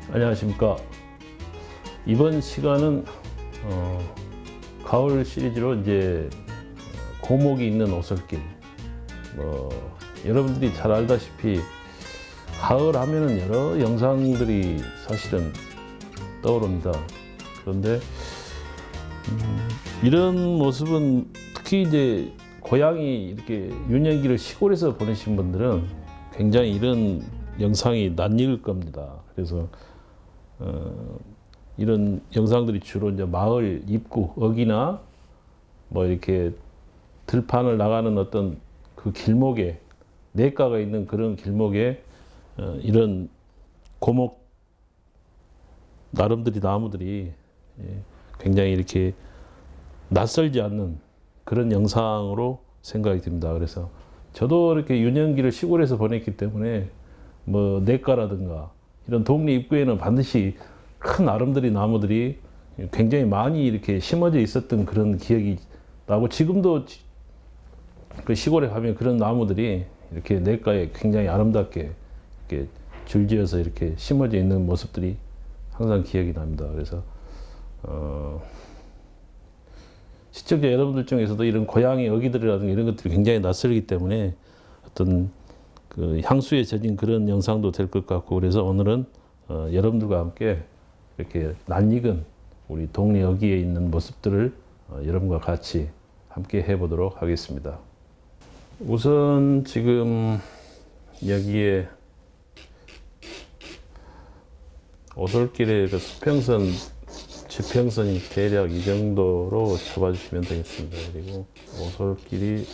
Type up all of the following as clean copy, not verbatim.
안녕하십니까. 이번 시간은 가을 시리즈로 이제 고목이 있는 오솔길. 여러분들이 잘 알다시피 가을 하면은 여러 영상들이 사실은 떠오릅니다. 그런데 이런 모습은 특히 이제 고향이 이렇게 유년기를 시골에서 보내신 분들은 굉장히 이런 영상이 낯익을 겁니다. 그래서 이런 영상들이 주로 이제 마을 입구, 어귀나 뭐 이렇게 들판을 나가는 어떤 그 길목에, 냇가가 있는 그런 길목에 이런 고목 나름들이 나무들이 굉장히 이렇게 낯설지 않는 그런 영상으로 생각이 듭니다. 그래서 저도 이렇게 유년기를 시골에서 보냈기 때문에 뭐 냇가라든가 이런 동네 입구에는 반드시 큰 아름드리 나무들이 굉장히 많이 이렇게 심어져 있었던 그런 기억이 나고, 지금도 그 시골에 가면 그런 나무들이 이렇게 냇가에 굉장히 아름답게 이렇게 줄지어서 이렇게 심어져 있는 모습들이 항상 기억이 납니다. 그래서 시청자 여러분들 중에서도 이런 고향의 어귀들이라든가 이런 것들이 굉장히 낯설기 때문에 어떤 그 향수에 젖은 그런 영상도 될 것 같고, 그래서 오늘은 여러분들과 함께 이렇게 낯익은 우리 동네 어귀에 있는 모습들을 여러분과 같이 함께 해보도록 하겠습니다. 우선 지금 여기에 오솔길의 그 수평선, 지평선이 대략 이 정도로 잡아주시면 되겠습니다. 그리고 오솔길이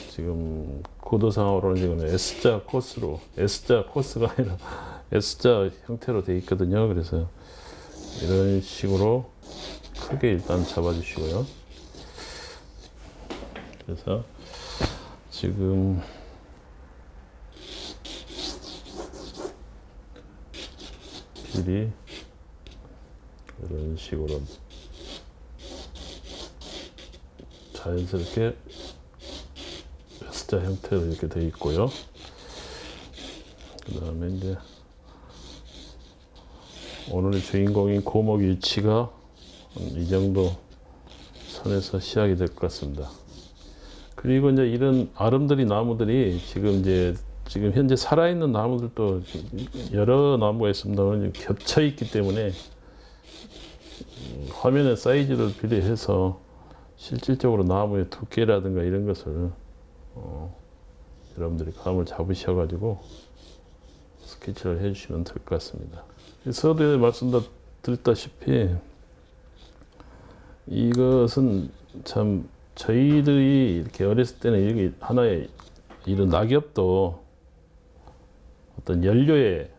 지금 고도상으로는 지금 S자 코스로, S자 코스가 아니라 S자 형태로 되어 있거든요. 그래서 이런 식으로 크게 일단 잡아주시고요. 그래서 지금 길이 이런 식으로 자연스럽게 S자 형태로 이렇게 되어 있고요. 그 다음에 이제 오늘의 주인공인 고목 위치가 이 정도 선에서 시작이 될 것 같습니다. 그리고 이제 이런 아름드리 나무들이 지금 현재 살아있는 나무들도 여러 나무가 있습니다. 겹쳐 있기 때문에 화면의 사이즈를 비례해서 실질적으로 나무의 두께라든가 이런 것을 여러분들이 감을 잡으셔가지고 스케치를 해주시면 될 것 같습니다. 서두에 말씀드렸다시피 이것은 참 저희들이 이렇게 어렸을 때는 이게 하나의 이런 낙엽도 어떤 연료의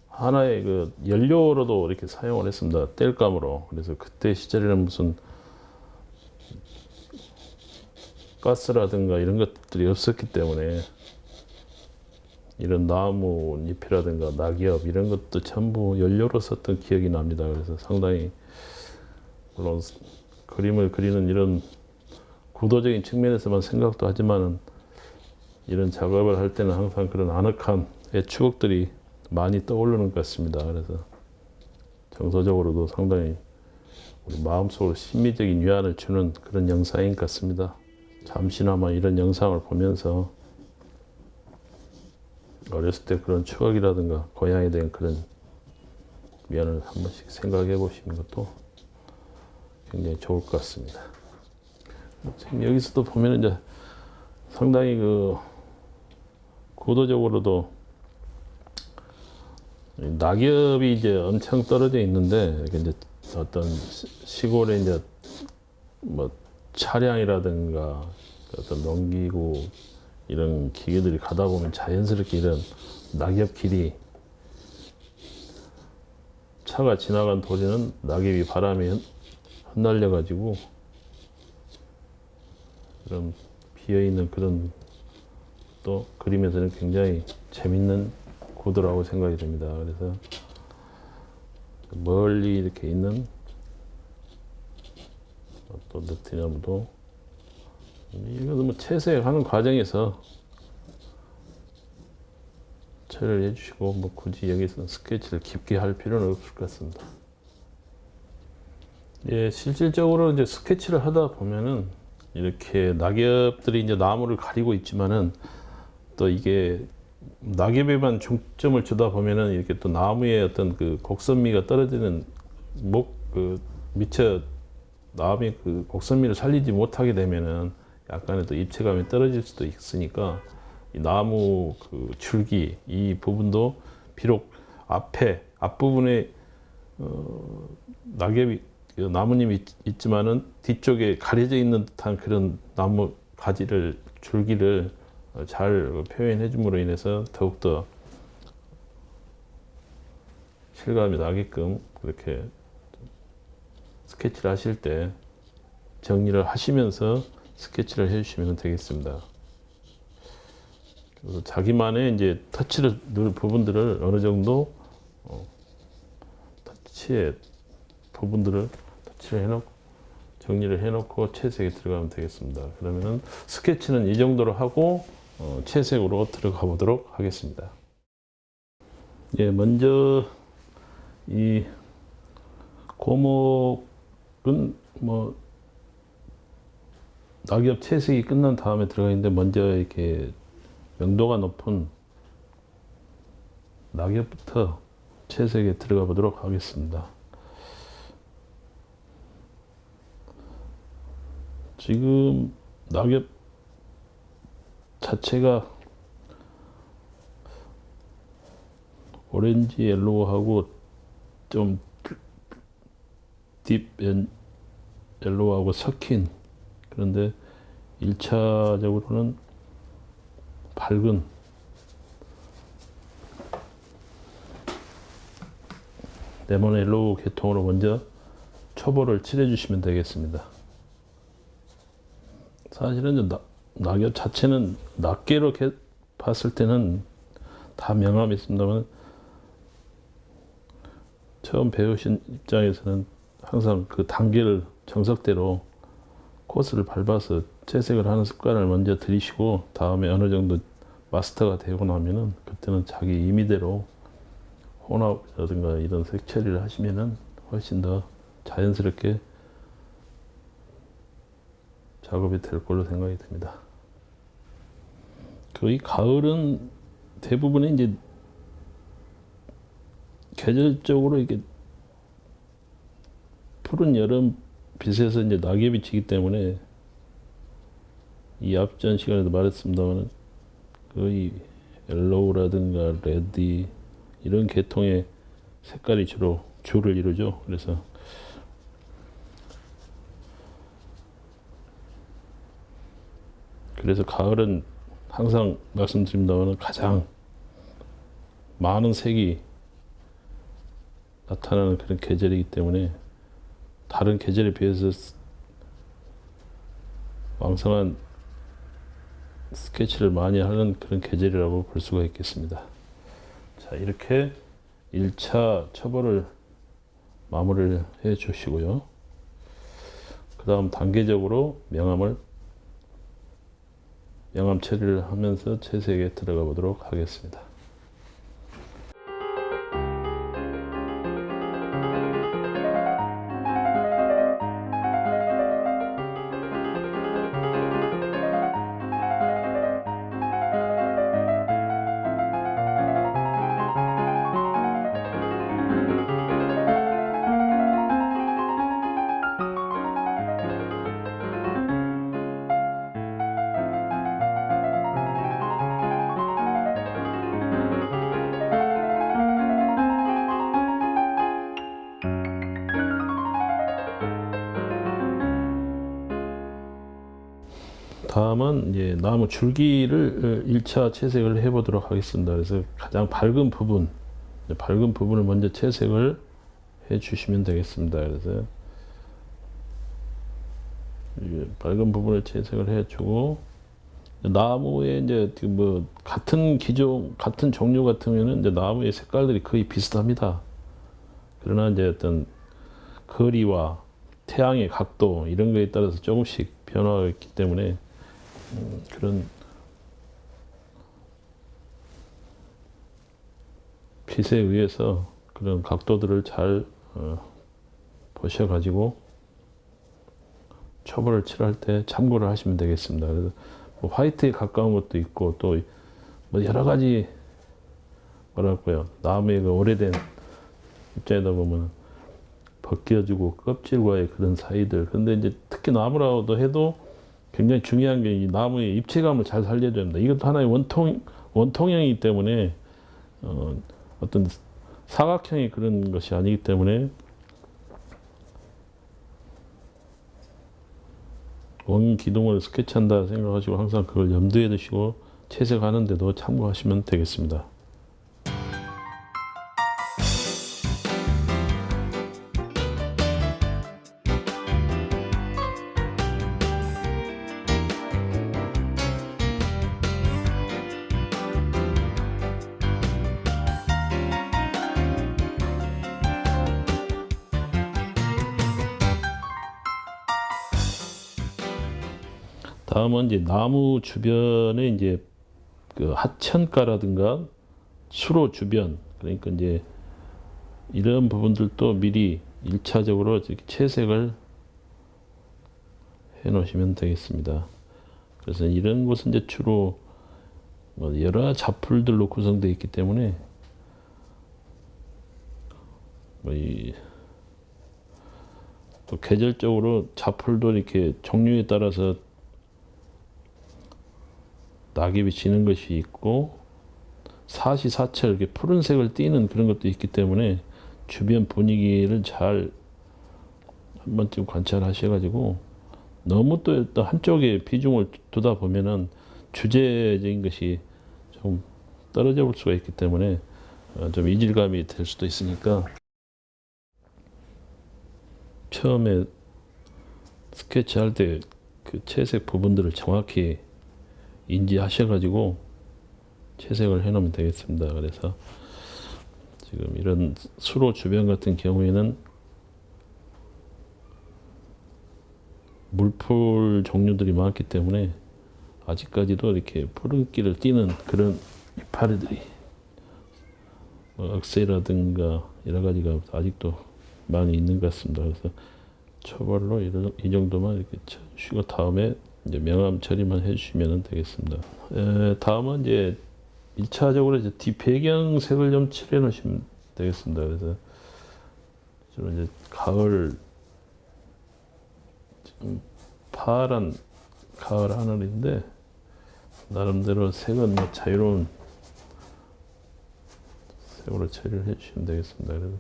하나의 그 연료로도 이렇게 사용을 했습니다. 땔감으로. 그래서 그때 시절에는 무슨 가스라든가 이런 것들이 없었기 때문에 이런 나무 잎이라든가 낙엽 이런 것도 전부 연료로 썼던 기억이 납니다. 그래서 상당히 물론 그림을 그리는 이런 구도적인 측면에서만 생각도 하지만은 이런 작업을 할 때는 항상 그런 아늑함의 추억들이 많이 떠오르는 것 같습니다. 그래서 정서적으로도 상당히 우리 마음속으로 심미적인 위안을 주는 그런 영상인 것 같습니다. 잠시나마 이런 영상을 보면서 어렸을 때 그런 추억이라든가 고향에 대한 그런 위안을 한 번씩 생각해 보시는 것도 굉장히 좋을 것 같습니다. 지금 여기서도 보면 이제 상당히 그 구도적으로도 낙엽이 이제 엄청 떨어져 있는데, 이제 어떤 시골에 이제 뭐 차량이라든가 어떤 농기구 이런 기계들이 가다 보면 자연스럽게 이런 낙엽길이 차가 지나간 도리는 낙엽이 바람에 흩날려 가지고 그런 비어있는 그런 또 그림에서는 굉장히 재밌는 구도라고 생각이 됩니다. 그래서 멀리 이렇게 있는 또 느티나무도 이것도 뭐 채색하는 과정에서 처리를 해주시고 뭐 굳이 여기서 스케치를 깊게 할 필요는 없을 것 같습니다. 예, 실질적으로 이제 스케치를 하다 보면은 이렇게 낙엽들이 이제 나무를 가리고 있지만은 또 이게 낙엽에만 중점을 주다 보면은 이렇게 또 나무의 어떤 그 곡선미가 떨어지는 미처 나무의 그 곡선미를 살리지 못하게 되면은 약간의 또 입체감이 떨어질 수도 있으니까 이 나무 그 줄기 이 부분도 비록 앞부분에 낙엽이 나무님이 있지만은 뒤쪽에 가려져 있는 듯한 그런 나무 가지를 줄기를 잘 표현해 줌으로 인해서 더욱더 실감이 나게끔 그렇게 스케치를 하실 때 정리를 하시면서 스케치를 해주시면 되겠습니다. 그래서 자기만의 이제 터치를 누를 부분들을 어느 정도 터치의 부분들을 터치를 해놓고 정리를 해놓고 채색에 들어가면 되겠습니다. 그러면은 스케치는 이 정도로 하고 채색으로 들어가 보도록 하겠습니다. 예, 먼저 이 고목은 뭐 낙엽 채색이 끝난 다음에 들어가 있는데 먼저 이렇게 명도가 높은 낙엽부터 채색에 들어가 보도록 하겠습니다. 지금 낙엽 자체가 오렌지 옐로우하고 좀 딥 옐로우하고 섞인, 그런데 1차적으로는 밝은 레몬 옐로우 계통으로 먼저 초보를 칠해 주시면 되겠습니다. 사실은 낙엽 자체는 낱개로 봤을 때는 다 명암이 있습니다만 처음 배우신 입장에서는 항상 그 단계를 정석대로 코스를 밟아서 채색을 하는 습관을 먼저 들이시고 다음에 어느 정도 마스터가 되고 나면은 그때는 자기 임의대로 혼합이라든가 이런 색 처리를 하시면은 훨씬 더 자연스럽게 작업이 될 걸로 생각이 듭니다. 거의 가을은 대부분의 이제 계절적으로 이게 푸른 여름 빛에서 이제 낙엽이 지기 때문에 이 앞전 시간에도 말했습니다만 거의 옐로우라든가 레드 이런 계통의 색깔이 주로 주를 이루죠. 그래서 가을은 항상 말씀드립니다만 가장 많은 색이 나타나는 그런 계절이기 때문에 다른 계절에 비해서 왕성한 스케치를 많이 하는 그런 계절이라고 볼 수가 있겠습니다. 자, 이렇게 1차 초보를 마무리를 해 주시고요. 그 다음 단계적으로 명암 처리를 하면서 채색에 들어가 보도록 하겠습니다. 다음은 이제 나무 줄기를 1차 채색을 해 보도록 하겠습니다. 그래서 가장 밝은 부분을 먼저 채색을 해 주시면 되겠습니다. 그래서 밝은 부분을 채색을 해 주고, 나무에 이제 뭐 같은 종류 같으면은 이제 나무의 색깔들이 거의 비슷합니다. 그러나 이제 어떤 거리와 태양의 각도 이런 거에 따라서 조금씩 변화가 있기 때문에 그런 기세에 의해서 그런 각도들을 잘 보셔가지고 초벌을 칠할 때 참고를 하시면 되겠습니다. 그래서 뭐 화이트에 가까운 것도 있고 또 뭐 여러 가지 뭐랄까요, 나무의 그 오래된 입장에다 보면 벗겨지고 껍질과의 그런 사이들. 근데 이제 특히 나무라고도 해도 굉장히 중요한 게 이 나무의 입체감을 잘 살려야 됩니다. 이것도 하나의 원통형이기 때문에 어떤 사각형의 그런 것이 아니기 때문에 원기둥을 스케치한다 생각하시고 항상 그걸 염두에 두시고 채색하는 데도 참고하시면 되겠습니다. 다음은 이제 나무 주변에 이제 그 하천가라든가 수로 주변, 그러니까 이제 이런 부분들도 미리 1차적으로 이렇게 채색을 해 놓으시면 되겠습니다. 그래서 이런 곳은 이제 주로 뭐 여러 잡풀들로 구성되어 있기 때문에 뭐 또 계절적으로 잡풀도 이렇게 종류에 따라서 낙엽이 지는 것이 있고 사시사철 이렇게 푸른색을 띠는 그런 것도 있기 때문에 주변 분위기를 잘 한 번쯤 관찰하셔가지고 너무 또 한쪽에 비중을 두다 보면은 주제적인 것이 좀 떨어져 볼 수가 있기 때문에 좀 이질감이 될 수도 있으니까 처음에 스케치할 때 그 채색 부분들을 정확히 인지하셔가지고 채색을 해 놓으면 되겠습니다. 그래서 지금 이런 수로 주변 같은 경우에는 물풀 종류들이 많기 때문에 아직까지도 이렇게 푸른기를 띠는 그런 이파리들이 억새라든가 여러 가지가 아직도 많이 있는 것 같습니다. 그래서 초벌로 이 정도만 이렇게 쳐주시고 다음에 이제 명암 처리만 해주시면 되겠습니다. 다음은 이제 1차적으로 이제 뒷배경색을 좀 칠해 놓으시면 되겠습니다. 그래서 저는 이제 가을, 지금 파란 가을 하늘인데 나름대로 색은 뭐 자유로운 색으로 처리를 해주시면 되겠습니다. 그래서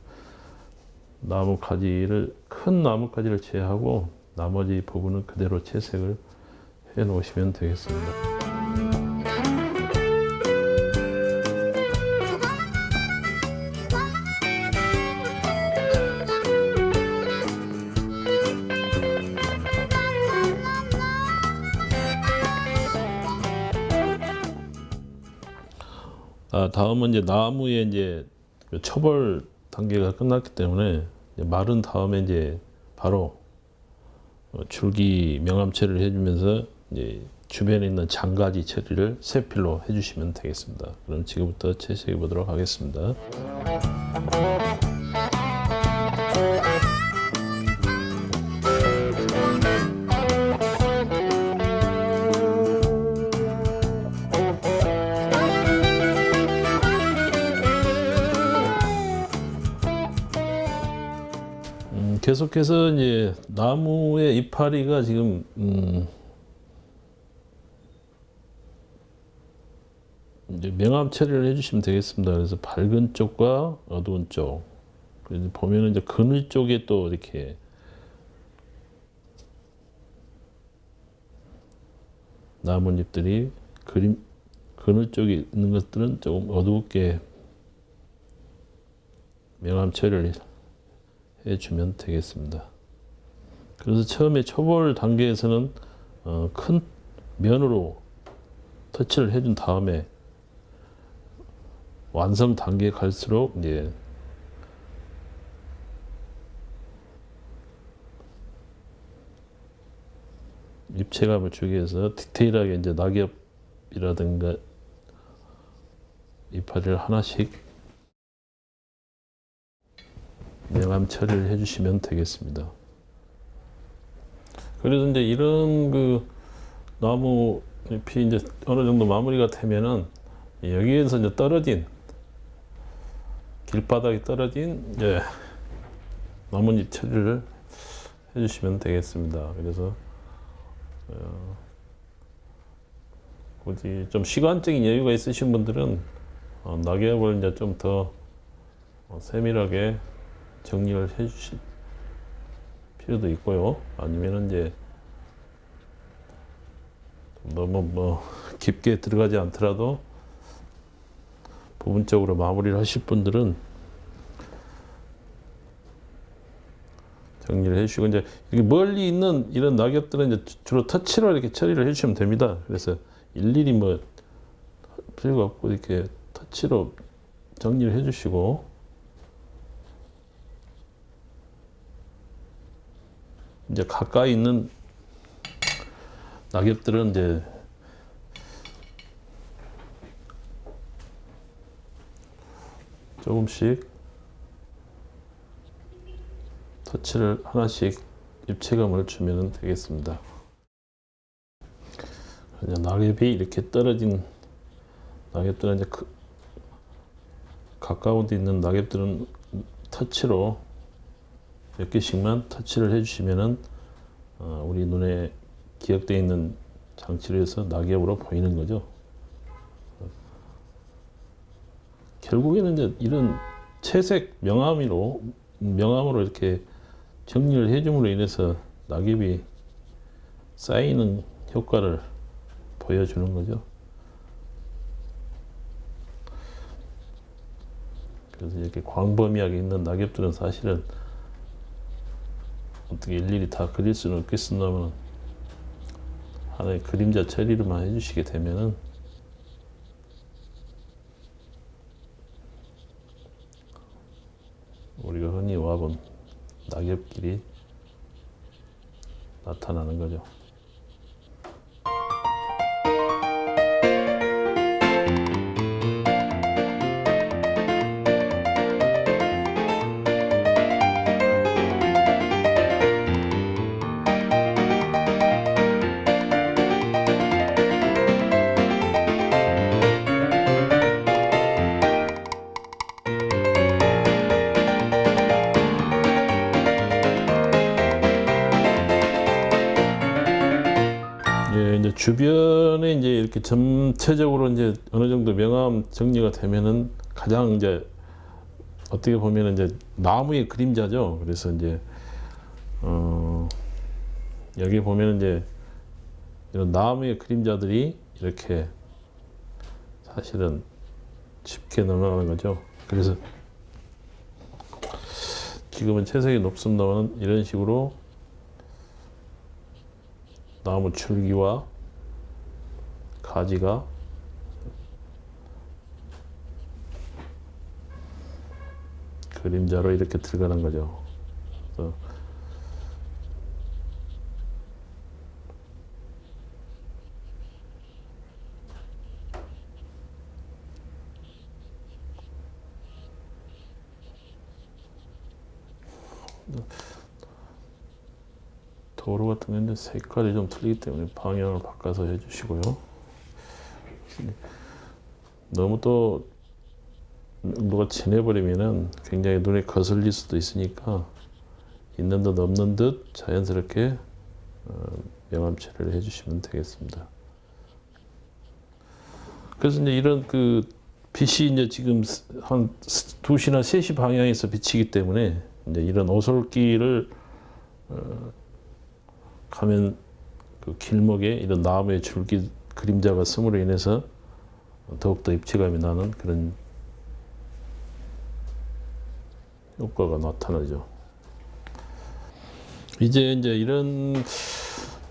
나무 가지를 큰 나무 가지를 제외하고 나머지 부분은 그대로 채색을 해 놓으시면 되겠습니다. 다음은 이제 나무에 이제 초벌 단계가 끝났기 때문에 이제 마른 다음에 이제 바로 줄기 명암 처리를 해주면서 이제 주변에 있는 장가지 처리를 세필로 해주시면 되겠습니다. 그럼 지금부터 채색해 보도록 하겠습니다. 계속해서 이제 나무의 이파리가 지금 이제 명암 처리를 해주시면 되겠습니다. 그래서 밝은 쪽과 어두운 쪽. 그래서 보면은 이제 그늘 쪽에 또 이렇게 나뭇잎들이 그늘 쪽에 있는 것들은 조금 어둡게 명암 처리를 해주면 되겠습니다. 그래서 처음에 초벌 단계에서는 큰 면으로 터치를 해준 다음에 완성 단계에 갈수록 이제 입체감을 주기 위해서 디테일하게 이제 낙엽이라든가 이파리를 하나씩 명암 처리를 해주시면 되겠습니다. 그래서 이제 이런 그 나무 잎이 이제 어느 정도 마무리가 되면은 여기에서 이제 떨어진 길바닥에 떨어진 이제 나뭇잎 처리를 해주시면 되겠습니다. 그래서 굳이 좀 시간적인 여유가 있으신 분들은 낙엽을 이제 좀 더 세밀하게 정리를 해주실 필요도 있고요. 아니면은 이제 너무 뭐 깊게 들어가지 않더라도 부분적으로 마무리를 하실 분들은 정리를 해주시고, 이제 이렇게 멀리 있는 이런 낙엽들은 이제 주로 터치로 이렇게 처리를 해주시면 됩니다. 그래서 일일이 뭐 필요가 없고 이렇게 터치로 정리를 해주시고, 이제 가까이 있는 낙엽들은 이제 조금씩 터치를 하나씩 입체감을 주면 되겠습니다. 낙엽이 이렇게 떨어진 낙엽들은 이제 가까운 데 있는 낙엽들은 터치로 몇 개씩만 터치를 해주시면은 우리 눈에 기억되어 있는 장치로 해서 낙엽으로 보이는 거죠. 결국에는 이제 이런 채색 명암으로 이렇게 정리를 해줌으로 인해서 낙엽이 쌓이는 효과를 보여주는 거죠. 그래서 이렇게 광범위하게 있는 낙엽들은 사실은 어떻게 일일이 다 그릴 수는 없겠습니다만, 하나의 그림자 처리를만 해주시게 되면은 우리가 흔히 와본 낙엽길이 나타나는 거죠. 이제 주변에 이제 이렇게 전체적으로 이제 어느 정도 명암 정리가 되면은 가장 이제 어떻게 보면은 이제 나무의 그림자죠. 그래서 이제 여기 보면은 이제 이런 나무의 그림자들이 이렇게 사실은 쉽게 넘어가는 거죠. 그래서 지금은 채색이 높습니다만 이런 식으로 나무 줄기와 가지가 그림자로 이렇게 들어가는 거죠. 그래서 도로 같은 경우는 색깔이 좀 틀리기 때문에 방향을 바꿔서 해주시고요. 너무 또 누가 진해버리면은 굉장히 눈에 거슬릴 수도 있으니까 있는 듯 없는 듯 자연스럽게 명암 처리를 해주시면 되겠습니다. 그래서 이제 이런 그 빛이 이제 지금 한 2시나 3시 방향에서 비치기 때문에 이제 이런 오솔길을 가면 그 길목에 이런 나무의 줄기 그림자가 씀으로 인해서 더욱더 입체감이 나는 그런 효과가 나타나죠. 이제 이런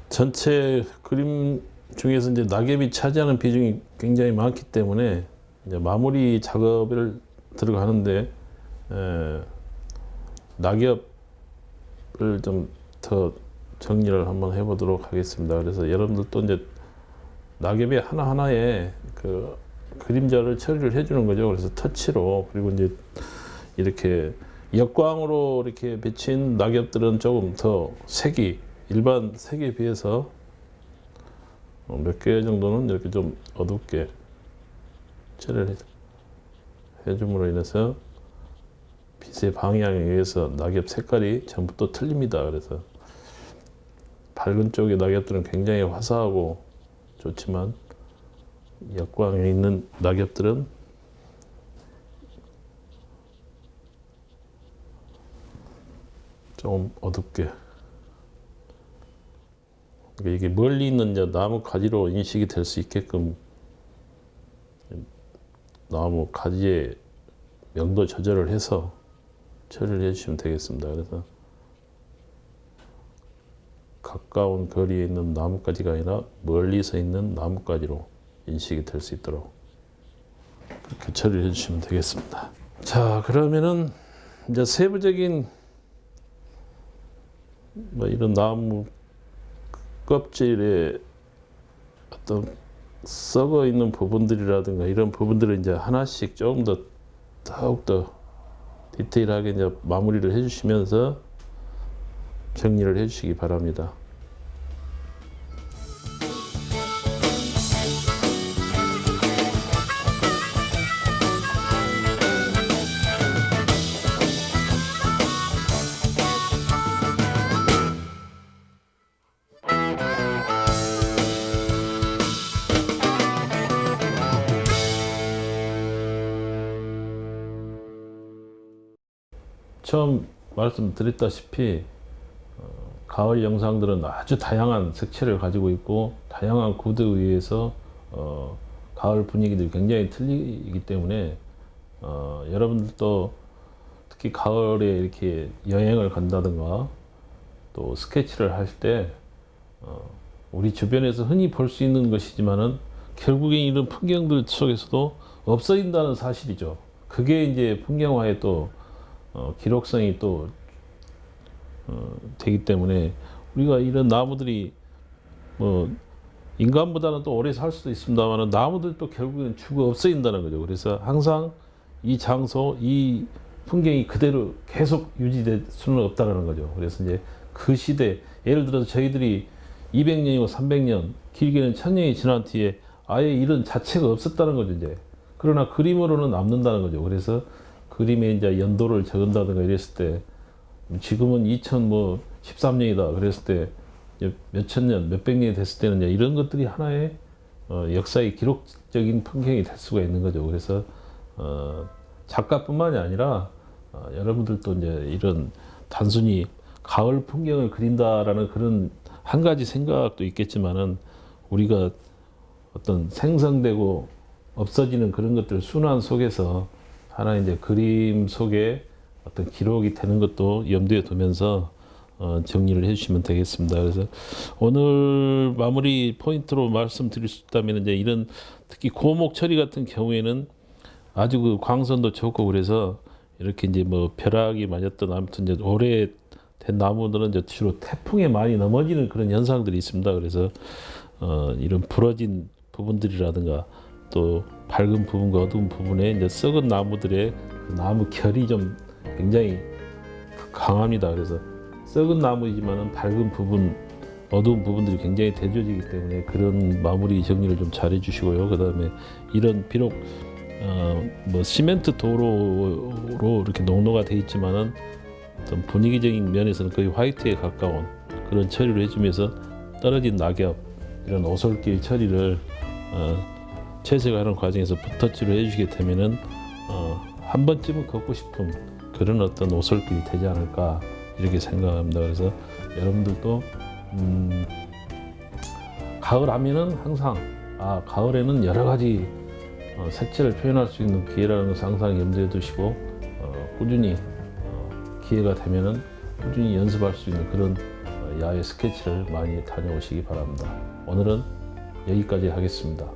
전체 그림 중에서 이제 낙엽이 차지하는 비중이 굉장히 많기 때문에 이제 마무리 작업을 들어가는데 낙엽을 좀 더 정리를 한번 해보도록 하겠습니다. 그래서 여러분들도 이제 낙엽이 하나하나에 그 그림자를 처리를 해주는 거죠. 그래서 터치로, 그리고 이제 이렇게 역광으로 이렇게 비친 낙엽들은 조금 더 색이 일반 색에 비해서 몇 개 정도는 이렇게 좀 어둡게 처리를 해줌으로 인해서 빛의 방향에 의해서 낙엽 색깔이 전부 또 틀립니다. 그래서 밝은 쪽의 낙엽들은 굉장히 화사하고 좋지만 역광에 있는 낙엽들은 좀 어둡게, 그러니까 이게 멀리 있는 나무 가지로 인식이 될 수 있게끔 나무 가지의 명도 조절을 해서 처리를 해주시면 되겠습니다. 그래서 가까운 거리에 있는 나뭇가지가 아니라 멀리서 있는 나뭇가지로 인식이 될 수 있도록 그렇게 처리를 해주시면 되겠습니다. 자, 그러면은 이제 세부적인 이런 나무 껍질에 어떤 썩어 있는 부분들이라든가 이런 부분들을 이제 하나씩 조금 더 더욱더 디테일하게 이제 마무리를 해주시면서 정리를 해주시기 바랍니다. 처음 말씀드렸다시피 가을 영상들은 아주 다양한 색채를 가지고 있고 다양한 구도에 의해서 가을 분위기들이 굉장히 틀리기 때문에 여러분들도 특히 가을에 이렇게 여행을 간다든가 또 스케치를 할 때 우리 주변에서 흔히 볼 수 있는 것이지만은 결국엔 이런 풍경들 속에서도 없어진다는 사실이죠. 그게 이제 풍경화의 또 기록성이 또 되기 때문에 우리가 이런 나무들이 뭐 인간보다는 또 오래 살 수도 있습니다만 나무들도 결국엔 죽어 없어진다는 거죠. 그래서 항상 이 장소, 이 풍경이 그대로 계속 유지될 수는 없다는 거죠. 그래서 이제 그 시대, 예를 들어서 저희들이 200년이고 300년, 길게는 1000년이 지난 뒤에 아예 이런 자체가 없었다는 거죠, 이제. 그러나 그림으로는 남는다는 거죠. 그래서 그림에 이제 연도를 적은다든가 이랬을 때 지금은 2013년이다 그랬을 때 몇천 년, 몇백 년이 됐을 때는 이제 이런 것들이 하나의 역사의 기록적인 풍경이 될 수가 있는 거죠. 그래서 작가뿐만이 아니라 여러분들도 이제 이런 단순히 가을 풍경을 그린다라는 그런 한 가지 생각도 있겠지만은 우리가 어떤 생성되고 없어지는 그런 것들 순환 속에서 하나 이제 그림 속에 어떤 기록이 되는 것도 염두에 두면서 정리를 해주시면 되겠습니다. 그래서 오늘 마무리 포인트로 말씀드릴 수 있다면 이제 이런 특히 고목 처리 같은 경우에는 아주 그 광선도 좋고 그래서 이렇게 이제 뭐 벼락이 맞았던 아무튼 이제 오래된 나무들은 이제 주로 태풍에 많이 넘어지는 그런 현상들이 있습니다. 그래서 이런 부러진 부분들이라든가 또 밝은 부분과 어두운 부분에 이제 썩은 나무들의 그 나무 결이 좀 굉장히 강합니다. 그래서 썩은 나무이지만은 밝은 부분, 어두운 부분들이 굉장히 대조지기 때문에 그런 마무리 정리를 좀 잘 해주시고요. 그 다음에 이런 비록 뭐 시멘트 도로로 이렇게 농로가 돼 있지만은 어떤 분위기적인 면에서는 거의 화이트에 가까운 그런 처리를 해주면서 떨어진 낙엽, 이런 오솔길 처리를 채색하는 과정에서 붓터치로 해주시게 되면은 한 번쯤은 걷고 싶은 그런 어떤 오솔길이 되지 않을까 이렇게 생각합니다. 그래서 여러분들도 가을 하면은 항상 가을에는 여러 가지 색채를 표현할 수 있는 기회라는 것을 항상 염두에 두시고 꾸준히 기회가 되면은 꾸준히 연습할 수 있는 그런 야외 스케치를 많이 다녀오시기 바랍니다. 오늘은 여기까지 하겠습니다.